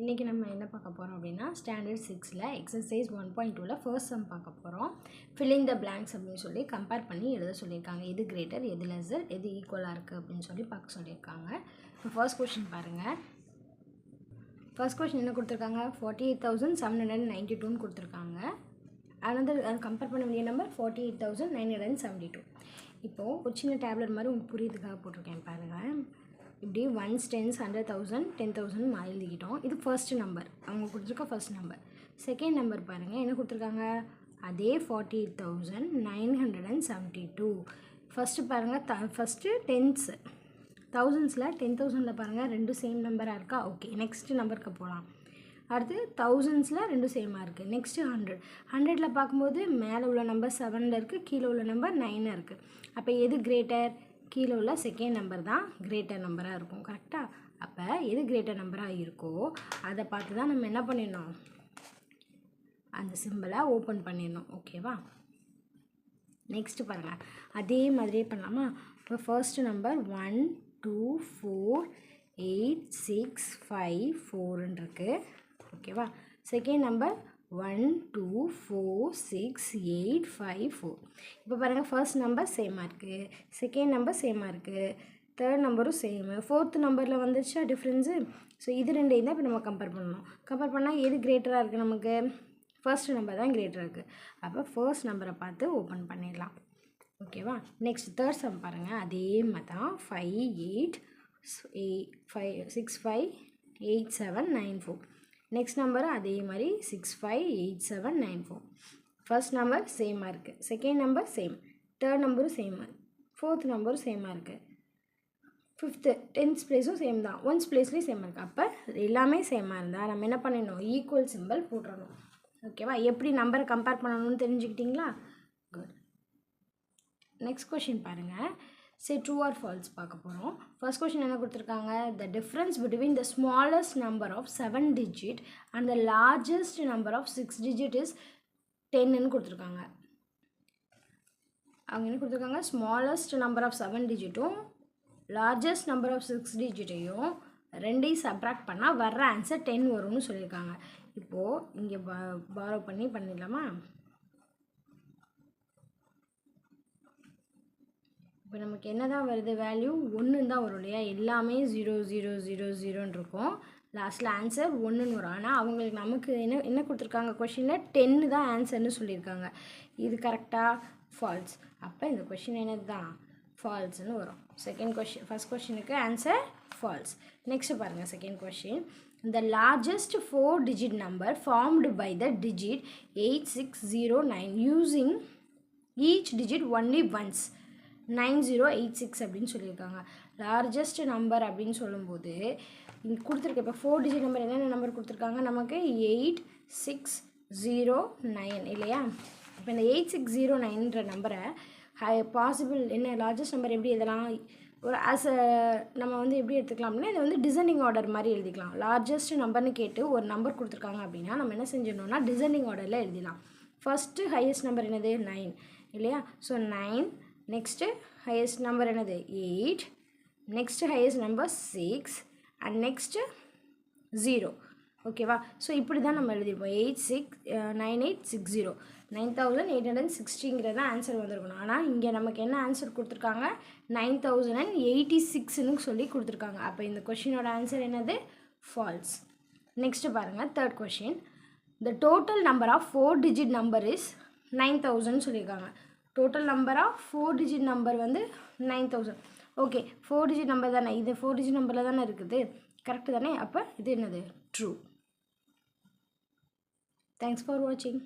இன்றைக்கி நம்ம என்ன பார்க்க போகிறோம் அப்படின்னா ஸ்டாண்டர்ட் 6ல் எக்ஸசைஸ் 1.2ல் ஃபர்ஸ்ட் சம் பார்க்க போகிறோம். ஃபில்லிங் த பிளாங்க்ஸ் அப்படின்னு சொல்லி கம்பேர் பண்ணி எழுத சொல்லியிருக்காங்க. எது கிரேட்டர், எது லெஸர், எது ஈக்குவலாக இருக்குது அப்படின்னு சொல்லி பார்க்க சொல்லியிருக்காங்க. இப்போ ஃபர்ஸ்ட் கொஷின் பாருங்கள். ஃபர்ஸ்ட் கொஷின் என்ன கொடுத்துருக்காங்க, 48,792 கொடுத்துருக்காங்க. அது கம்பேர் பண்ண வேண்டிய நம்பர் 48,972. இப்போது ஒரு சின்ன டேப்லெட் மாதிரி உங்களுக்கு புரியுதுக்காக போட்டிருக்கேன் பாருங்கள். இப்படி 1s 10s 100,000 10,000 மாதிரி எழுதிக்கிட்டோம். இது ஃபர்ஸ்ட் நம்பர், அவங்க கொடுத்துருக்க ஃபர்ஸ்ட் நம்பர். செகண்ட் நம்பர் பாருங்கள், என்ன கொடுத்துருக்காங்க, அதே 48,972. ஃபஸ்ட்டு பாருங்கள், ஃபஸ்ட்டு டென்ஸ் தௌசண்ட்ஸில் 10,000ல் பாருங்கள் ரெண்டும் சேம் நம்பராக இருக்கா. ஓகே, நெக்ஸ்ட்டு நம்பருக்கு போகலாம். அடுத்து தௌசண்ட்ஸில் ரெண்டும் சேமாக இருக்குது. நெக்ஸ்ட்டு 100ல் பார்க்கும்போது மேலே உள்ள நம்பர் 7ல் இருக்குது, கீழே உள்ள நம்பர் 9 இருக்குது. அப்போ எது கிரேட்டர், கீழே உள்ள செகண்ட் நம்பர் தான் கிரேட்டர் நம்பராக இருக்கும். கரெக்டாக? அப்போ எது கிரேட்டர் நம்பராக இருக்கோ அதை பார்த்து தான் நம்ம என்ன பண்ணிடணும், அந்த சிம்பிளை ஓப்பன் பண்ணிடணும். ஓகேவா? நெக்ஸ்ட்டு பாருங்கள், அதே மாதிரியே பண்ணலாமா. இப்போ ஃபர்ஸ்ட்டு நம்பர் 1 2 4 8 6 5 4ன்னு இருக்குது. ஓகேவா? Second number 1 2 4 6 8 5 4. இப்போ பாருங்கள், ஃபர்ஸ்ட் நம்பர் சேமாக இருக்குது, செகண்ட் நம்பர் சேமாக இருக்குது, தேர்ட் நம்பரும் சேமு, ஃபோர்த் நம்பரில் வந்துருச்சா டிஃப்ரென்ஸு. ஸோ இது ரெண்டையும் தான் இப்போ நம்ம கம்பேர் பண்ணணும். கம்பேர் பண்ணால் எது கிரேட்டராக இருக்குது, நமக்கு ஃபர்ஸ்ட் நம்பர் தான் கிரேட்டராக இருக்குது. அப்போ ஃபர்ஸ்ட் நம்பரை பார்த்து ஓப்பன் பண்ணிடலாம். ஓகேவா? நெக்ஸ்ட் தேர்ட் சம் பாருங்கள், அதே மாதிரி தான் 5 8 6 5 8 7 9 4. நெக்ஸ்ட் நம்பர் அதே மாதிரி 6 5 8 7 9 4. ஃபர்ஸ்ட் நம்பர் சேமாக இருக்குது, செகண்ட் நம்பர் சேம், தேர்ட் நம்பரும் சேமு, ஃபோர்த் நம்பரும் சேமாக இருக்குது, ஃபிஃப்த்து 10th பிளேஸும் சேம் தான், 1st பிளேஸ்லேயும் சேமாக இருக்குது. அப்போ எல்லாமே சேமாக இருந்தால் நம்ம என்ன பண்ணிடணும், ஈக்குவல் சிம்பிள் போட்டுடணும். ஓகேவா? எப்படி நம்பரை கம்பேர் பண்ணணும்னு தெரிஞ்சுக்கிட்டிங்களா? குட். நெக்ஸ்ட் கொஷின் பாருங்கள். சரி, ட்ரூ ஆர் ஃபால்ஸ் பார்க்க போகிறோம். ஃபர்ஸ்ட் கொஷின் என்ன கொடுத்துருக்காங்க, the difference between the smallest number of 7 digit and the largest number of 6 digit is 10ன்னு கொடுத்துருக்காங்க. அவங்க என்ன கொடுத்துருக்காங்க, ஸ்மாலஸ்ட் நம்பர் ஆஃப் 7 digitம் லார்ஜஸ்ட் நம்பர் ஆஃப் 6 digitையும் ரெண்டையும் சப்ராக்ட் பண்ணால் வர்ற ஆன்சர் 10 வரும்னு சொல்லியிருக்காங்க. இப்போது இங்கே பாரோ பண்ணி பண்ணிடலாமா. இப்போ நமக்கு என்ன தான் வருது, வேல்யூ 1 தான் வரும் இல்லையா. எல்லாமே 0 0 0 0ன்னு இருக்கும், லாஸ்ட்டில் ஆன்சர் 1ன்னு வரும். ஆனால் அவங்களுக்கு நமக்கு என்ன கொடுத்துருக்காங்க, கொஷினில் 10 தான் ஆன்சர்னு சொல்லியிருக்காங்க. இது கரெக்டாக ஃபால்ஸ். அப்போ இந்த கொஷின் என்னது தான் ஃபால்ஸ்னு வரும். செகண்ட் கொஷின், ஃபர்ஸ்ட் கொஷினுக்கு ஆன்சர் ஃபால்ஸ். நெக்ஸ்ட் பாருங்கள், second question, the largest 4 digit number formed by the digit 8609 using each digit only once 9086 அப்படின்னு சொல்லியிருக்காங்க. லார்ஜஸ்ட் நம்பர் அப்படின்னு சொல்லும்போது இங்கே கொடுத்துருக்க, இப்போ 4 digit நம்பர் என்னென்ன நம்பர் கொடுத்துருக்காங்க நமக்கு, 8609 இல்லையா. இப்போ இந்த 8609ன்ற நம்பரை பாசிபிள் என்ன லார்ஜஸ்ட் நம்பர் எப்படி எழுதலாம், ஒரு நம்ம வந்து எப்படி எடுத்துக்கலாம் அப்படின்னா, இதை வந்து டிசெண்டிங் ஆர்டர் மாதிரி எழுதிக்கலாம். லார்ஜஸ்ட் நம்பர்னு கேட்டு ஒரு நம்பர் கொடுத்துருக்காங்க அப்படின்னா நம்ம என்ன செஞ்சிடணும்னா டிசெண்டிங் ஆர்டரில் எழுதிடலாம். ஃபஸ்ட்டு ஹையஸ்ட் நம்பர் என்னது 9 இல்லையா. ஸோ 9, நெக்ஸ்ட்டு ஹையஸ்ட் நம்பர் என்னது 8, next highest number 6 and next 0. ஓகேவா? ஸோ இப்படி தான் நம்ம எழுதிருப்போம். 9860 9860ங்கிறது தான் ஆன்சர் வந்திருக்கணும். ஆனால் இங்கே நமக்கு என்ன ஆன்சர் கொடுத்துருக்காங்க, 9086ன்னு சொல்லி கொடுத்துருக்காங்க. அப்போ இந்த கொஷினோட ஆன்சர் என்னது, ஃபால்ஸ். நெக்ஸ்ட்டு பாருங்கள், third question, the total number of 4 digit number is 9000 சொல்லியிருக்காங்க. Total number of 4 digit number வந்து 9000. ஓகே, 4 digit நம்பர் தானே, இது 4 digit நம்பரில் தானே இருக்குது, கரெக்டு தானே. அப்போ இது என்னது, ட்ரூ. தேங்க்ஸ் ஃபார் வாட்சிங்.